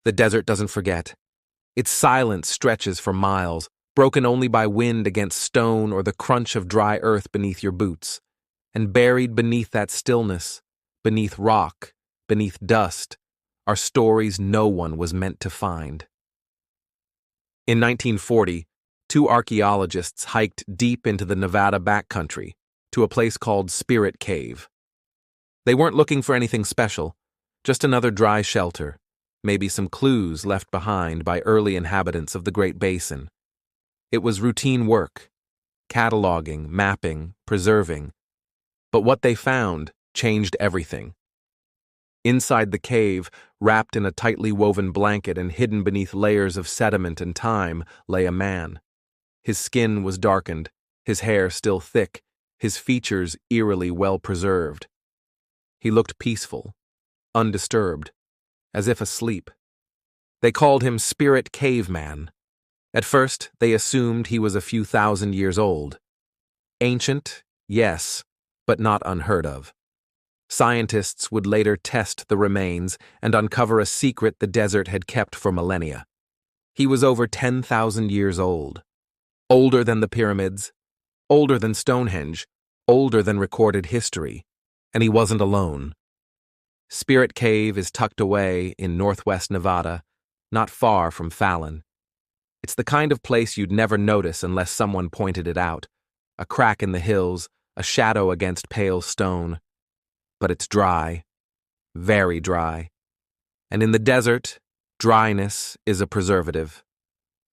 The desert doesn't forget. Its silence stretches for miles, broken only by wind against stone or the crunch of dry earth beneath your boots. And buried beneath that stillness, beneath rock, beneath dust, are stories no one was meant to find. In 1940, two archaeologists hiked deep into the Nevada backcountry to a place called Spirit Cave. They weren't looking for anything special, just another dry shelter, maybe some clues left behind by early inhabitants of the Great Basin. It was routine work, cataloging, mapping, preserving. But what they found changed everything. Inside the cave, wrapped in a tightly woven blanket and hidden beneath layers of sediment and time, lay a man. His skin was darkened, his hair still thick, his features eerily well preserved. He looked peaceful, undisturbed, as if asleep. They called him Spirit Caveman. At first, they assumed he was a few thousand years old. Ancient, yes, but not unheard of. Scientists would later test the remains and uncover a secret the desert had kept for millennia. He was over 10,000 years old. Older than the pyramids, older than Stonehenge, older than recorded history, and he wasn't alone. Spirit Cave is tucked away in northwest Nevada, not far from Fallon. It's the kind of place you'd never notice unless someone pointed it out. A crack in the hills, a shadow against pale stone. But it's dry, very dry. And in the desert, dryness is a preservative.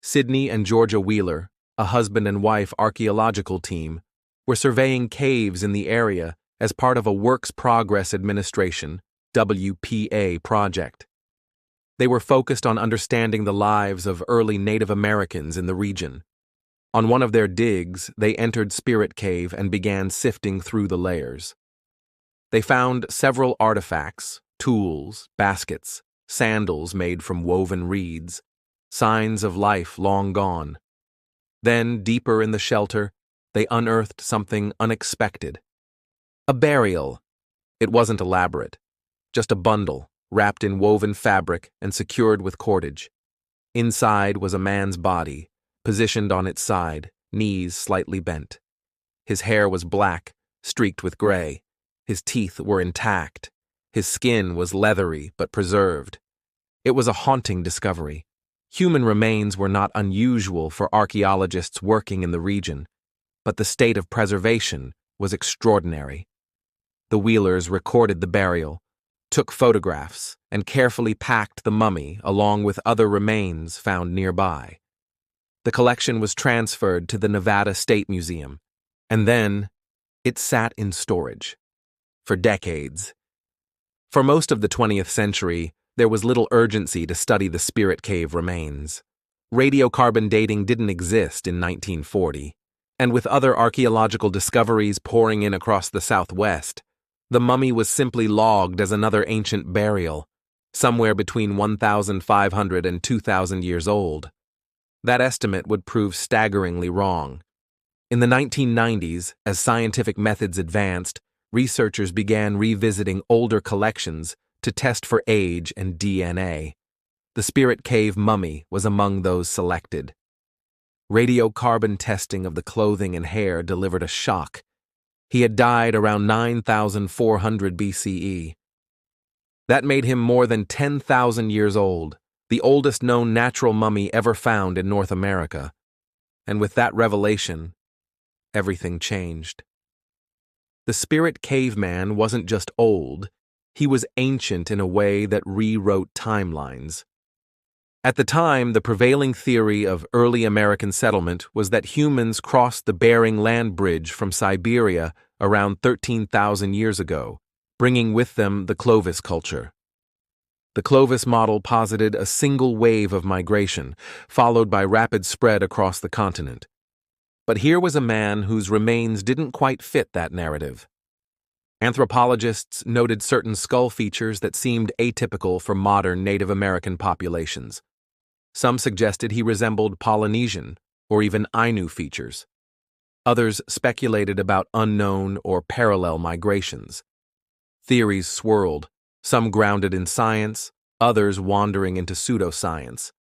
Sydney and Georgia Wheeler, a husband and wife archaeological team, were surveying caves in the area as part of a Works Progress Administration, WPA project. They were focused on understanding the lives of early Native Americans in the region. On one of their digs, they entered Spirit Cave and began sifting through the layers. They found several artifacts, tools, baskets, sandals made from woven reeds, signs of life long gone. Then, deeper in the shelter, they unearthed something unexpected. A burial. It wasn't elaborate, just a bundle, wrapped in woven fabric and secured with cordage. Inside was a man's body, positioned on its side, knees slightly bent. His hair was black, streaked with gray. His teeth were intact. His skin was leathery but preserved. It was a haunting discovery. Human remains were not unusual for archaeologists working in the region, but the state of preservation was extraordinary. The Wheelers recorded the burial, took photographs, and carefully packed the mummy along with other remains found nearby. The collection was transferred to the Nevada State Museum, and then it sat in storage. For decades. For most of the 20th century, there was little urgency to study the Spirit Cave remains. Radiocarbon dating didn't exist in 1940, and with other archaeological discoveries pouring in across the Southwest, the mummy was simply logged as another ancient burial, somewhere between 1,500 and 2,000 years old. That estimate would prove staggeringly wrong. In the 1990s, as scientific methods advanced, researchers began revisiting older collections to test for age and DNA. The Spirit Cave mummy was among those selected. Radiocarbon testing of the clothing and hair delivered a shock. He had died around 9,400 BCE. That made him more than 10,000 years old, the oldest known natural mummy ever found in North America. And with that revelation, everything changed. The Spirit Caveman wasn't just old, he was ancient in a way that rewrote timelines. At the time, the prevailing theory of early American settlement was that humans crossed the Bering Land Bridge from Siberia around 13,000 years ago, bringing with them the Clovis culture. The Clovis model posited a single wave of migration, followed by rapid spread across the continent. But here was a man whose remains didn't quite fit that narrative. Anthropologists noted certain skull features that seemed atypical for modern Native American populations. Some suggested he resembled Polynesian or even Ainu features. Others speculated about unknown or parallel migrations. Theories swirled, some grounded in science, others wandering into pseudoscience.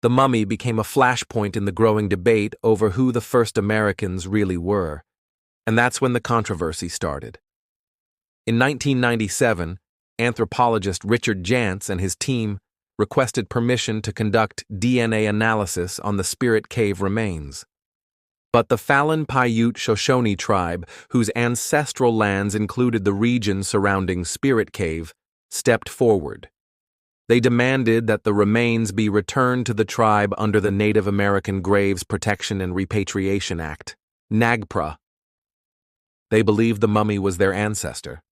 The mummy became a flashpoint in the growing debate over who the first Americans really were, and that's when the controversy started. In 1997, anthropologist Richard Jantz and his team requested permission to conduct DNA analysis on the Spirit Cave remains. But the Falun Paiute Shoshone tribe, whose ancestral lands included the region surrounding Spirit Cave, stepped forward. They demanded that the remains be returned to the tribe under the Native American Graves Protection and Repatriation Act, NAGPRA. They believed the mummy was their ancestor.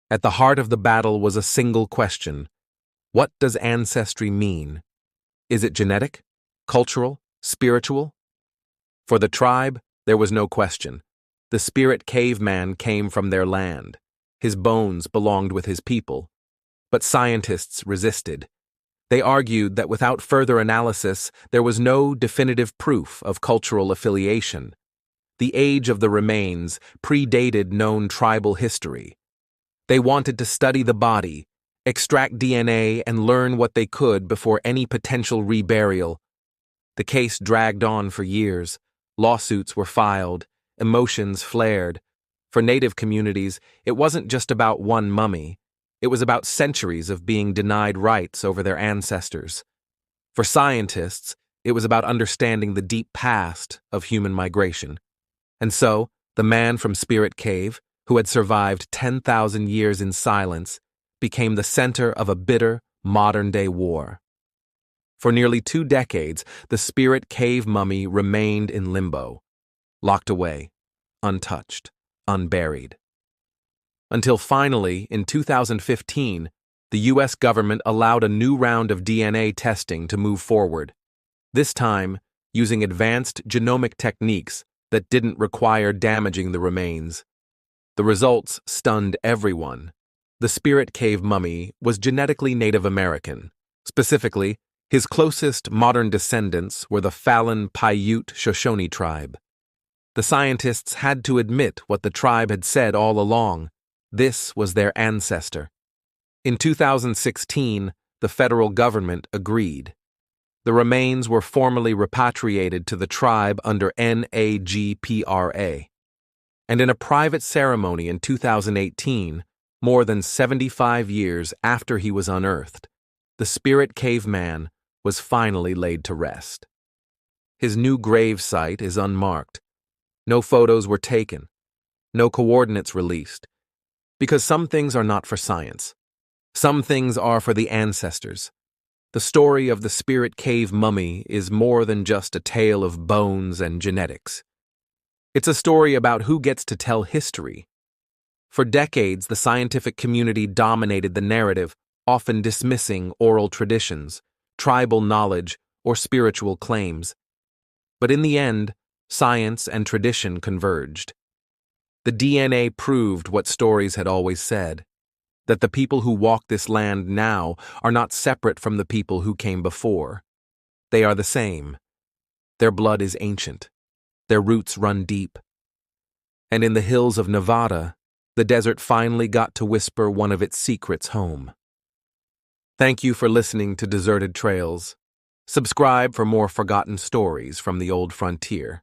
At the heart of the battle was a single question: what does ancestry mean? Is it genetic, cultural, spiritual? For the tribe, there was no question. The Spirit Caveman came from their land. His bones belonged with his people. But scientists resisted. They argued that without further analysis, there was no definitive proof of cultural affiliation. The age of the remains predated known tribal history. They wanted to study the body, extract DNA, and learn what they could before any potential reburial. The case dragged on for years. Lawsuits were filed, emotions flared. For Native communities, it wasn't just about one mummy. It was about centuries of being denied rights over their ancestors. For scientists, it was about understanding the deep past of human migration. And so, the man from Spirit Cave, who had survived 10,000 years in silence, became the center of a bitter, modern-day war. For nearly 2 decades, the Spirit Cave mummy remained in limbo, locked away, untouched, unburied. Until finally, in 2015, the U.S. government allowed a new round of DNA testing to move forward, this time using advanced genomic techniques that didn't require damaging the remains. The results stunned everyone. The Spirit Cave mummy was genetically Native American. Specifically, his closest modern descendants were the Falun Paiute Shoshone tribe. The scientists had to admit what the tribe had said all along. This was their ancestor. In 2016, the federal government agreed. The remains were formally repatriated to the tribe under NAGPRA. And in a private ceremony in 2018, more than 75 years after he was unearthed, the Spirit Caveman was finally laid to rest. His new grave site is unmarked. No photos were taken. No coordinates released. Because some things are not for science. Some things are for the ancestors. The story of the Spirit Cave mummy is more than just a tale of bones and genetics. It's a story about who gets to tell history. For decades, the scientific community dominated the narrative, often dismissing oral traditions, tribal knowledge, or spiritual claims. But in the end, science and tradition converged. The DNA proved what stories had always said, that the people who walk this land now are not separate from the people who came before. They are the same. Their blood is ancient. Their roots run deep. And in the hills of Nevada, the desert finally got to whisper one of its secrets home. Thank you for listening to Deserted Trails. Subscribe for more forgotten stories from the old frontier.